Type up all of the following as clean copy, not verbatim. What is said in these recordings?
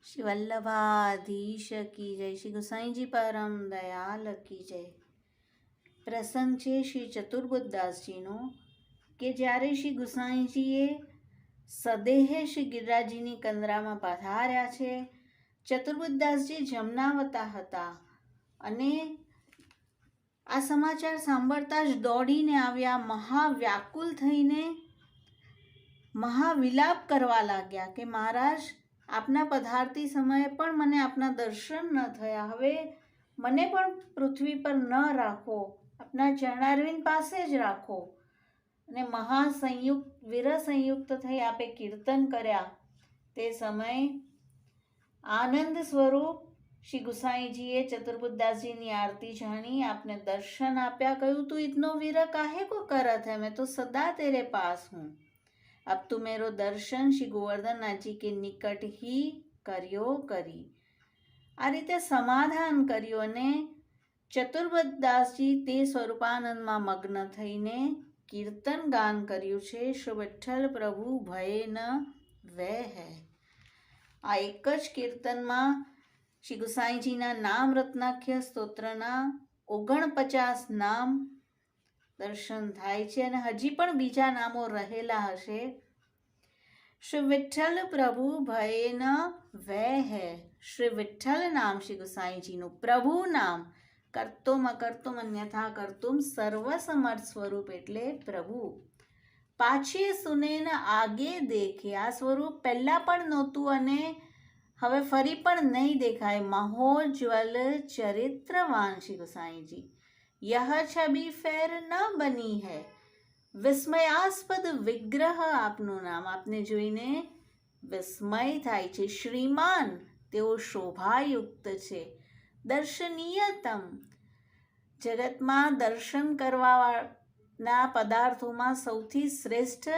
श्री वल्लभाधीश की जय। श्री गोसाई जी परम दयाल की जय। પ્રસંગ છે શ્રી ચતુર્બુદ્ધદાસજીનો કે જ્યારે શ્રી ગુસાઈજીએ સદેહે શ્રી ગિરિરાજજીની કંદરામાં પધાર્યા છે. ચતુર્બુદ્ધદાસજી જમનાવતા હતા અને આ સમાચાર સાંભળતા જ દોડીને આવ્યા. મહાવ્યાકુલ થઈને મહાવિલાપ કરવા લાગ્યા કે મહારાજ, આપના પધારતી સમયે પણ મને આપના દર્શન ન થયા. હવે મને પણ પૃથ્વી પર ન રાખો, આપના ચરણારવિંદ પાસે જ રાખો. અને વીરસંયુક્ત થઈ આપે કીર્તન કર્યા. તે સમયે આનંદ સ્વરૂપ શ્રી ગુસાઈજીએ ચતુર્બુદ્ધદાસજીની આરતી જાણી આપને દર્શન આપ્યા. કહ્યું, તું ઇતનો વીર કાहे को करत है, मैं तो सदा तेरे पास हूँ. अब तू मेरो दर्शन श्री गोवर्धननाथ जी के निकट ही કર્યો કરી. આ રીતે સમાધાન કર્યું અને ચતુર્બુદ્ધદાસજી તે સ્વરૂપાનંદમાં મગ્ન થઈને કીર્તન ગાન કર્યું છે. શ્રી વિઠ્ઠલ પ્રભુ ભય ન વે હૈ. આ એક જ કીર્તનમાં શ્રી ગુસાઈજીના નામ રત્નાખ્ય સ્તોત્રના 49 નામ દર્શન થાય છે અને હજી પણ બીજા નામો રહેલા હશે. શ્રી વિઠ્ઠલ પ્રભુ ભય ન વે હૈ. શ્રી વિઠ્ઠલ નામ શ્રી ગુસાઈજીનું, પ્રભુ નામ કર્તુમ અકર્તુમ અન્યથા કર્તુમ સર્વસમર્થ સ્વરૂપ એટલે પ્રભુ. પાછે સુને ન આગે દેખે. આ સ્વરૂપ પહેલાં પણ નહોતું અને હવે ફરી પણ નહીં દેખાય. મહોજ્વલ ચરિત્રવાન શ્રી ગુસાઈજી. યહ છબી ફેર ન બની હૈ. વિસ્મયાસ્પદ વિગ્રહ આપનું નામ. આપને જોઈને વિસ્મય થાય છે. શ્રીમાન, તેઓ શોભાયુક્ત છે. દર્શનીયતમ, જગતમાં દર્શન કરવાના પદાર્થોમાં સૌથી શ્રેષ્ઠ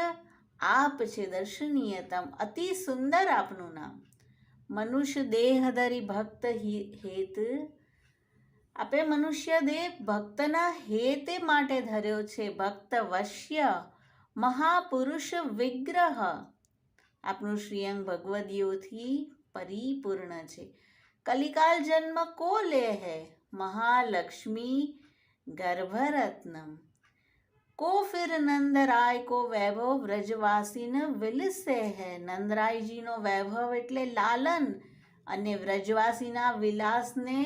આપ છે. દર્શનીયતમ, અતિ સુંદર આપનું નામ. મનુષ્ય દેહ ધરી ભક્ત હેત. આપે મનુષ્ય દેહ ભક્તના હેતે માટે ધર્યો છે. ભક્ત વશ્ય મહાપુરુષ વિગ્રહ. આપનું શ્રીઅંગ ભગવદીઓથી પરિપૂર્ણ છે. કલિકાલ જન્મ કો લે હૈ. મહાલક્ષ્મી ગર્ભરત્નમ. કો ફિર નંદરાય કો વૈભવ વ્રજવાસીન વિલસે હૈ. નંદરાયજીનો વૈભવ એટલે લાલન અને વ્રજવાસીના વિલાસને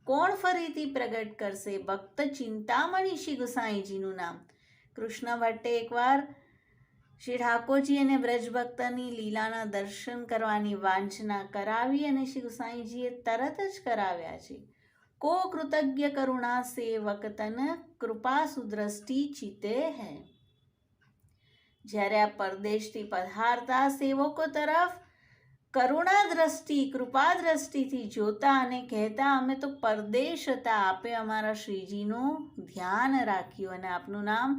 કોણ ફરીથી પ્રગટ કરશે? ભક્ત ચિંતામણી શ્રી ગુસાઈજીનું નામ. કૃષ્ણ ભટ્ટે એકવાર શ્રી ઠાકોરજી અને વ્રજભક્તની લીલાના દર્શન કરવાની વાંછના કરાવી અને શ્રી ગુસાઈજીએ તરત જ કરાવ્યા છે. કો કૃતજ્ઞ કરુણા સેવક તન કૃપા સુદ્રષ્ટિ ચિતે હૈ. જ્યારે આ પરદેશથી પધારતા સેવકો તરફ કરુણા દ્રષ્ટિ, કૃપા દ્રષ્ટિથી જોતા અને કહેતા, અમે તો પરદેશ હતા, આપે અમારા શ્રીજીનું ધ્યાન રાખ્યું અને આપનું નામ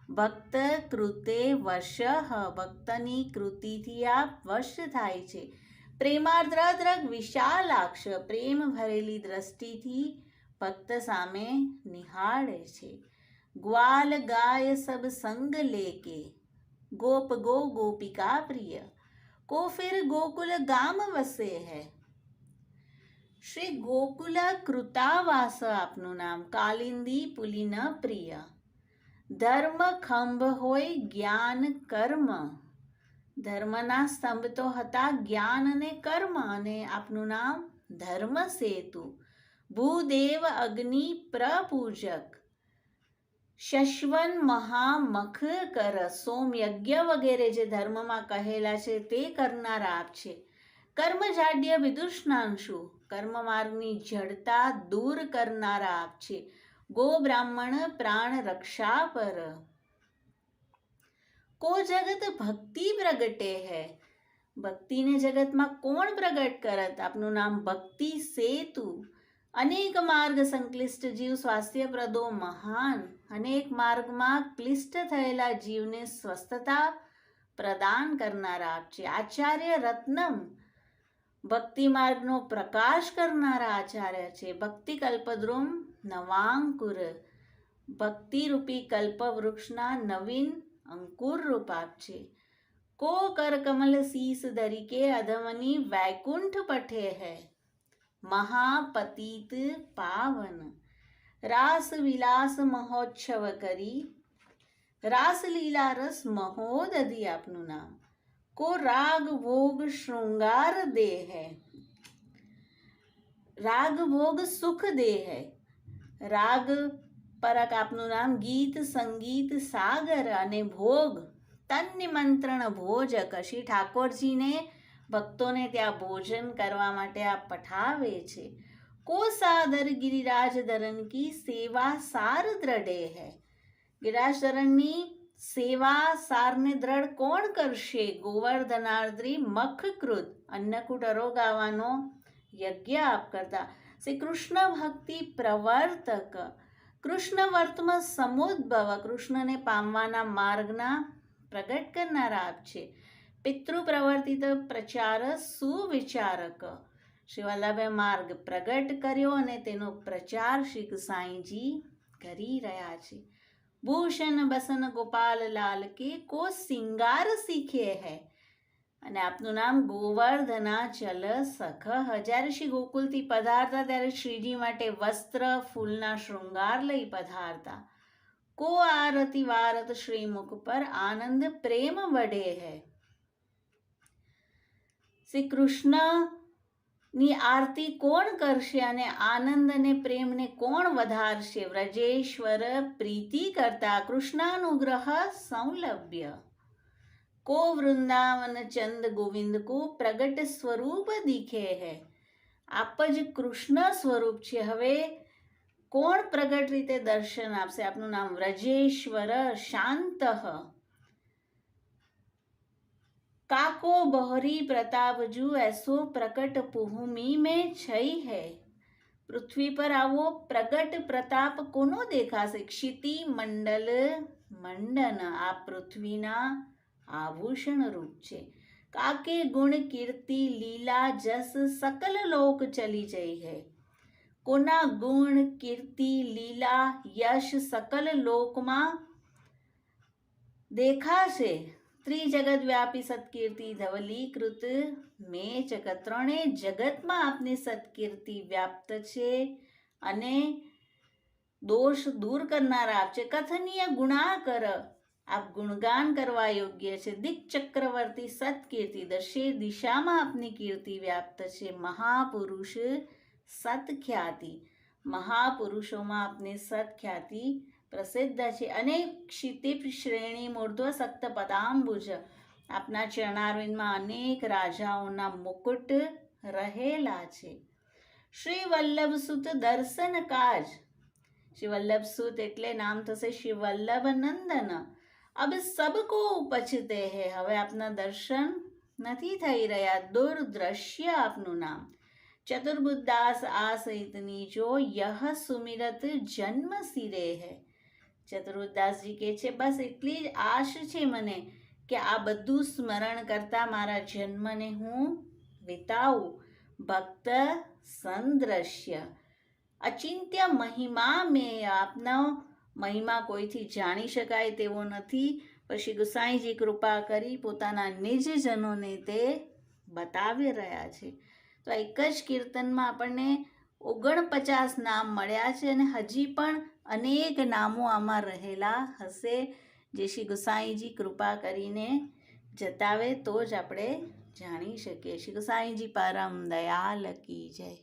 ભક્ત કૃતે વશ. ભક્તની કૃતિથી આપ વશ થાય છે. પ્રેમાર્દ્રદ્રગ વિશાલાક્ષ. પ્રેમ ભરેલી દ્રષ્ટિથી ભક્ત સામે નિહાળે છે. ગ્વાલ ગાય સબ સંગ લેકે. ગોપ ગો ગોપિકા પ્રિય. કો ફિર ગોકુલ ગામ વસે હૈ. શ્રી ગોકુલ કૃતાવાસ આપનું નામ. કાલિંદી પુલિન પ્રિય. ધર્મ ખંભ હોય જ્ઞાન કર્મ. ધર્મના સ્તંભ તો હતા જ્ઞાન અને કર્મ અને આપનું નામ ધર્મ સેતુ. ભૂદેવ અગ્નિ પ્રપૂજક. શશ્વન મહામખ કર. સોમ યજ્ઞ વગેરે જે ધર્મમાં કહેલા છે તે કરનાર આપ છે. કર્મજાડ્ય વિદુષનાંશુ. કર્મ માર્ગની જડતા દૂર કરનારા આપ છે. ગો બ્રાહ્મણ પ્રાણ રક્ષા પર. કો જગત ભક્તિ પ્રગટે હૈ. ભક્તિને જગતમાં કોણ પ્રગટ કરત? આપનું નામ ભક્તિ સેતુ. અનેક માર્ગ સંક્લિષ્ટ જીવ સ્વાસ્થ્યપ્રદો મહાન. અનેક માર્ગમાં ક્લિષ્ટ થયેલા જીવને સ્વસ્થતા પ્રદાન કરનારા આપ છે. આચાર્ય રત્નમ. ભક્તિ માર્ગનો પ્રકાશ કરનારા આચાર્ય છે. ભક્તિ કલ્પદ્રુમ નવાંકુર. ભક્તિરૂપી કલ્પવૃક્ષના નવીન અંકુર રૂપ આપ છે. को कर कमल शीस धरी के अधमनी वैकुंठ पठे है महापतित पावन रास विलास महोत्सव करी रास લીલા રસ મહોદધિ આપનું નામ કો રાગ ભોગ શૃંગાર દે હૈ રાગ ભોગ સુખ દે હૈ રાગ પરક આપનું નામ ગીત સંગીત સાગર અને ભોગ તન નિમંત્રણ ભોજક શ્રી ઠાકોરજીને ભક્તોને ત્યાં ભોજન કરવા માટે આ પઠાવે છે કો સાદર ગિરિરાજ ધરન કી સેવા સાર દ્રઢે હૈ ગિરાજધરણની સેવા સારને દ્રઢ કોણ કરશે ગોવર્ધનાર્દ્રી મખકૃત અન્નકૂટ અરોગાવાનો યજ્ઞ આપ કરતા શ્રી કૃષ્ણ ભક્તિ પ્રવર્તક કૃષ્ણ વર્તમાં સમોદ્ભવ કૃષ્ણને પામવાના માર્ગના પ્રગટ કરનારા આપ છે પિતૃ પ્રવર્તિત પ્રચાર સુવિચારક શ્રી વલ્લભે માર્ગ પ્રગટ કર્યો અને તેનો પ્રચાર શ્રી ગુસાઈજી કરી રહ્યા છે ભૂષણ બસન ગોપાલ લાલ કે કો સિંગાર શીખે હૈ અને આપનું નામ ગોવર્ધનાચલ સખ જ્યારે શ્રી ગોકુલથી પધારતા ત્યારે શ્રીજી માટે વસ્ત્ર ફૂલના શૃંગાર લઈ પધારતા કો આરતી વારત શ્રીમુખ પર આનંદ પ્રેમ વડે હૈ શ્રી કૃષ્ણની આરતી કોણ કરશે અને આનંદ અને પ્રેમને કોણ વધારશે વ્રજેશ્વર પ્રીતિ કરતા કૃષ્ણાનુગ્રહ સૌલભ્ય को वृंदावन चंद गोविंद को प्रगट स्वरूप दिखे है आप જ કૃષ્ણ સ્વરૂપ છે હવે કોણ પ્રગટ રીતે દર્શન આપશે આપનું નામ વ્રજેશ્વર શાંત કાકો બહરી પ્રતાપજુ એસો પ્રકટ ભૂમિ में छई है પૃથ્વી પર આવો પ્રગટ પ્રતાપ કોનો દેખાશે ક્ષિતિ મંડલ મંડન આ પૃથ્વીના આભૂષણ રૂપ છે કાકે ગુણ કીર્તિ લીલા જસ સકલ લોક ચલી જઈ હૈ કોના ગુણ કીર્તિ લીલા યશ સકલ લોકમાં દેખાશે ત્રિજગત વ્યાપી સત્કીર્તિ ધવલીકૃત મેં જગત ત્રણે જગતમાં આપની સત્કીર્તિ વ્યાપ્ત છે અને દોષ દૂર કરનારા આપ છે કથનીય ગુણાકર આપ ગુણગાન કરવા યોગ્ય છે દિક ચક્રવર્તી સત્કીર્તિ દશે દિશામાં આપની કીર્તિ વ્યાપ્ત છે મહાપુરુષ સત્ખ્યાતિ મહાપુરુષોમાં આપની સત્ખ્યાતિ પ્રસિદ્ધ છે અનેક ક્ષિતિપ શ્રેણી મૂર્ધ્વ સક્ત પદાંબુજ આપના ચરણારવિંદમાં અનેક રાજાઓના મુકુટ રહેલા છે શ્રી વલ્લભ સુત દર્શન કાજ શ્રી વલ્લભ સુત એટલે નામ થશે શ્રી વલ્લભ નંદન અબ સબકો ઉપજતે હૈ હવે આપના દર્શન નથી થઈ રહ્યા દુર્દ્રશ્ય આપનું નામ ચતુર્બુદ્દાસ આ સહિતની જો યહ સુમિરત જન્મ સિરે હૈ ચતુર્બુદ્દાસજી કહે છે બસ એટલી જ આશ છે મને કે આ બધું સ્મરણ કરતા મારા જન્મને હું વિતાવું ભક્ત સંદ્રશ્ય અચિંત્ય મહિમા મેં આપનો મહિમા કોઈથી જાણી શકાય તેવો નથી પછી ગુસાઈજી કૃપા કરી પોતાના નિજજનોને તે બતાવી રહ્યા છે તો એક જ કીર્તનમાં આપણને 49 નામ મળ્યા છે અને હજી પણ અનેક નામો આમાં રહેલા હશે જે શ્રી ગુસાઈજી કૃપા કરીને જતાવે તો જ આપણે જાણી શકીએ શ્રી ગુસાઈજી પરમ દયાલ કી જય